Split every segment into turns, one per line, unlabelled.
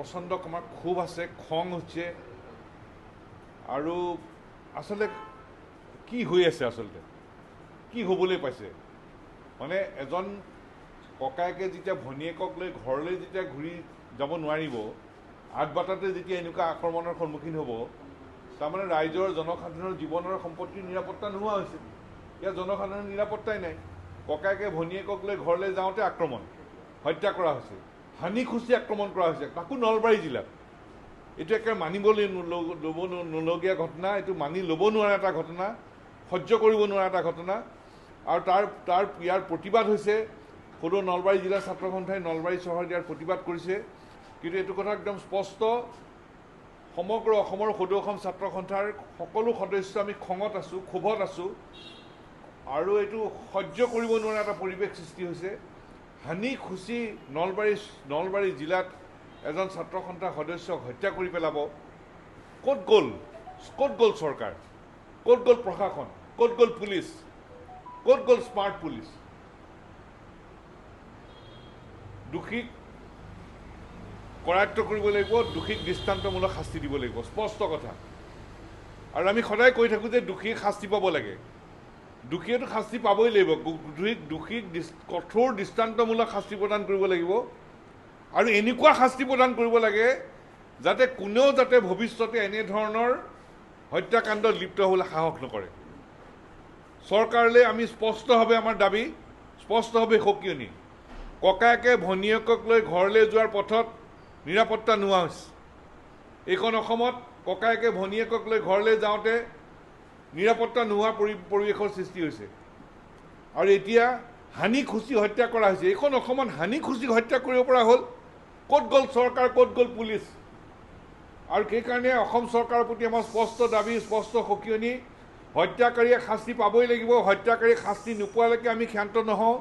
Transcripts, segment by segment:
প্ৰচণ্ড আমাৰ ক্ষোভ আছে, খং হৈছে আৰু আচলতে কি হৈ আছে, আচলতে কি হ'বলৈ পাইছে মানে এজন ককায়েকে যেতিয়া ভনীয়েকক লৈ ঘৰলৈ যেতিয়া ঘূৰি যাব নোৱাৰিব, আঠবাটাতে যেতিয়া এনেকুৱা আক্ৰমণৰ সন্মুখীন হ'ব, তাৰমানে ৰাইজৰ জনসাধাৰণৰ জীৱন আৰু সম্পত্তিৰ নিৰাপত্তা নোহোৱা হৈছে। ইয়াত জনসাধাৰণৰ নিৰাপত্তাই নাই। ককায়েকে ভনীয়েকক লৈ ঘৰলৈ যাওঁতে আক্ৰমণ, হত্যা কৰা হৈছে, হানিখুচি আক্ৰমণ কৰা হৈছে, তাকো নলবাৰী জিলাত। এইটো একেবাৰে মানিবলৈ ল'ব নলগীয়া ঘটনা, এইটো মানি ল'ব নোৱাৰা এটা ঘটনা, সহ্য কৰিব নোৱাৰা এটা ঘটনা। আৰু ইয়াৰ প্ৰতিবাদ হৈছে, সদৌ নলবাৰী জিলা ছাত্ৰ সন্থাই নলবাৰী চহৰত ইয়াৰ প্ৰতিবাদ কৰিছে। কিন্তু এইটো কথা একদম স্পষ্ট, সমগ্ৰ অসমৰ সদৌ অসম ছাত্ৰ সন্থাৰ সকলো সদস্য আমি খঙত আছোঁ, ক্ষোভত আছোঁ আৰু এইটো সহ্য কৰিব নোৱাৰা এটা পৰিৱেশ সৃষ্টি হৈছে। হানিখুচি নলবাৰী জিলাত এজন ছাত্ৰ সন্থাৰ সদস্যক হত্যা কৰি পেলাব। ক'ত গ'ল চৰকাৰ, ক'ত গ'ল প্ৰশাসন, ক'ত গ'ল পুলিচ, ক'ত গ'ল স্মাৰ্ট পুলিচ? দোষীক কৰায়ত্ব কৰিব লাগিব, দোষীক দৃষ্টান্তমূলক শাস্তি দিব লাগিব, স্পষ্ট কথা। আৰু আমি সদায় কৈ থাকোঁ যে দোষীক শাস্তি পাব লাগে, দোষীয়েতো শাস্তি পাবই লাগিব, দোষীক কঠোৰ দৃষ্টান্তমূলক শাস্তি প্ৰদান কৰিব লাগিব। আৰু এনেকুৱা শাস্তি প্ৰদান কৰিব লাগে যাতে কোনেও যাতে ভৱিষ্যতে এনেধৰণৰ হত্যাকাণ্ডত লিপ্ত হ'বলৈ সাহস নকৰে। চৰকাৰলৈ আমি স্পষ্টভাৱে আমাৰ দাবী, স্পষ্টভাৱে সকিয়নি, ককায়েকে ভনীয়েকক লৈ ঘৰলৈ যোৱাৰ পথত নিৰাপত্তা নোহোৱা হৈছে। এইখন অসমত ককায়েকে ভনীয়েকক লৈ ঘৰলৈ যাওঁতে নিৰাপত্তা নোহোৱা পৰিৱেশৰ সৃষ্টি হৈছে। আৰু এতিয়া হানিখুচি হত্যা কৰা হৈছে। এইখন অসমত হানিখুচি হত্যা কৰিব পৰা হ'ল। ক'ত গ'ল চৰকাৰ, ক'ত গ'ল পুলিচ? আৰু সেইকাৰণে অসম চৰকাৰৰ প্ৰতি আমাৰ স্পষ্ট দাবী, স্পষ্ট সকিয়নি, হত্যাকাৰীয়ে শাস্তি পাবই লাগিব। হত্যাকাৰীক শাস্তি নোপোৱালৈকে আমি ক্ষান্ত নহওঁ।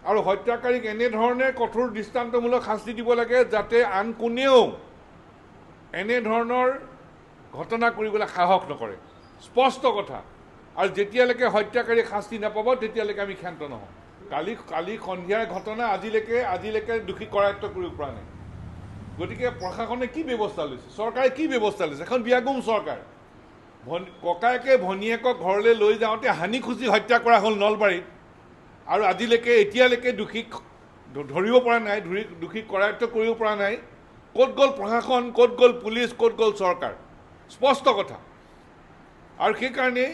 আৰু হত্যাকাৰীক এনেধৰণে কঠোৰ দৃষ্টান্তমূলক শাস্তি দিব লাগে যাতে আন কোনেও এনেধৰণৰ ঘটনা কৰিবলৈ সাহস নকৰে, স্পষ্ট কথা। আৰু যেতিয়ালৈকে হত্যাকাৰীক শাস্তি নাপাব তেতিয়ালৈকে আমি ক্ষান্ত নহওঁ। কালি সন্ধিয়াৰ ঘটনা আজিলৈকে দোষী কৰায়ত্ব কৰিব পৰা নাই। গতিকে প্ৰশাসনে কি ব্যৱস্থা লৈছে, চৰকাৰে কি ব্যৱস্থা লৈছে? এখন বিয়াগুম চৰকাৰ। ককায়েকে ভনীয়েকক ঘৰলৈ লৈ যাওঁতে হানিখুচি হত্যা কৰা হ'ল নলবাৰীত, আৰু এতিয়ালৈকে দোষীক ধৰিব পৰা নাই, দোষীক কৰায়ত্ব কৰিব পৰা নাই। ক'ত গ'ল প্ৰশাসন, ক'ত গ'ল পুলিচ, ক'ত গ'ল চৰকাৰ? স্পষ্ট কথা। আৰু সেইকাৰণে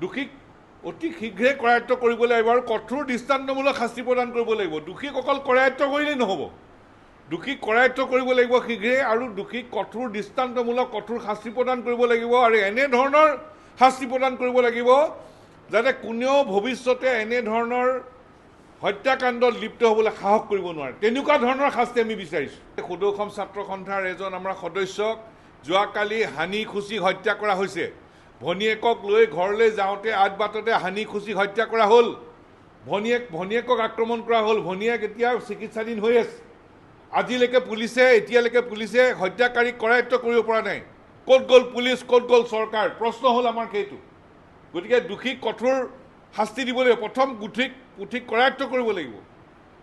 দোষীক অতি শীঘ্ৰে কৰায়ত্ব কৰিব লাগিব আৰু কঠোৰ দৃষ্টান্তমূলক শাস্তি প্ৰদান কৰিব লাগিব। দোষীক অকল কৰায়ত্ব কৰিলেই নহ'ব, দোষীক কৰায়ত্ব কৰিব লাগিব শীঘ্ৰে, আৰু দোষীক কঠোৰ দৃষ্টান্তমূলক কঠোৰ শাস্তি প্ৰদান কৰিব লাগিব। আৰু এনেধৰণৰ শাস্তি প্ৰদান কৰিব লাগিব যাতে কোনেও ভৱিষ্যতে এনেধৰণৰ হত্যাকাণ্ডত লিপ্ত হ'বলৈ সাহস কৰিব নোৱাৰে। তেনেকুৱা ধৰণৰ শাস্তি আমি বিচাৰিছোঁ। সদৌ অসম ছাত্ৰ সন্থাৰ এজন আমাৰ সদস্যক যোৱাকালি হানিখুচি হত্যা কৰা হৈছে। ভনীয়েকক লৈ ঘৰলৈ যাওঁতে আঠবাটতে হানিখুচি হত্যা কৰা হ'ল। ভনীয়েকক আক্ৰমণ কৰা হ'ল। ভনীয়েক এতিয়া চিকিৎসাধীন হৈ আছে। এতিয়ালৈকে পুলিচে হত্যাকাৰীক কৰায়ত্ব কৰিব পৰা নাই। ক'ত গ'ল পুলিচ, ক'ত গ'ল চৰকাৰ? প্ৰশ্ন হ'ল আমাৰ সেইটো। গতিকে দোষীক কঠোৰ শাস্তি দিব লাগিব। প্ৰথম পুথিক কৰায়ত্ব কৰিব লাগিব,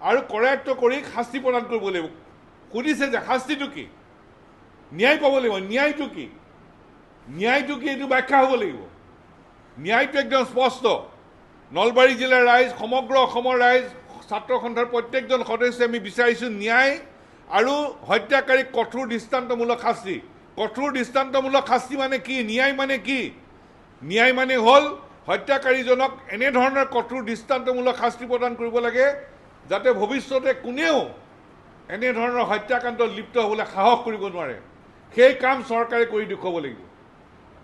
আৰু কৰায়ত্ব কৰি শাস্তি প্ৰদান কৰিব লাগিব। সুধিছে যে শাস্তিটো কি, ন্যায় পাব লাগিব। ন্যায়টো কি, এইটো ব্যাখ্যা হ'ব লাগিব। ন্যায়টো একদম স্পষ্ট। নলবাৰী জিলাৰ ৰাইজ, সমগ্ৰ অসমৰ ৰাইজ, ছাত্ৰ সন্থাৰ প্ৰত্যেকজন সদস্যই আমি বিচাৰিছোঁ ন্যায় আৰু হত্যাকাৰীক কঠোৰ দৃষ্টান্তমূলক শাস্তি। কঠোৰ দৃষ্টান্তমূলক শাস্তি মানে কি, ন্যায় মানে কি? ন্যায় মানে হ'ল হত্যাকাৰীজনক এনেধৰণৰ কঠোৰ দৃষ্টান্তমূলক শাস্তি প্ৰদান কৰিব লাগে যাতে ভৱিষ্যতে কোনেও এনেধৰণৰ হত্যাকাণ্ডত লিপ্ত হ'বলৈ সাহস কৰিব নোৱাৰে। সেই কাম চৰকাৰে কৰি দেখুৱাব লাগিব।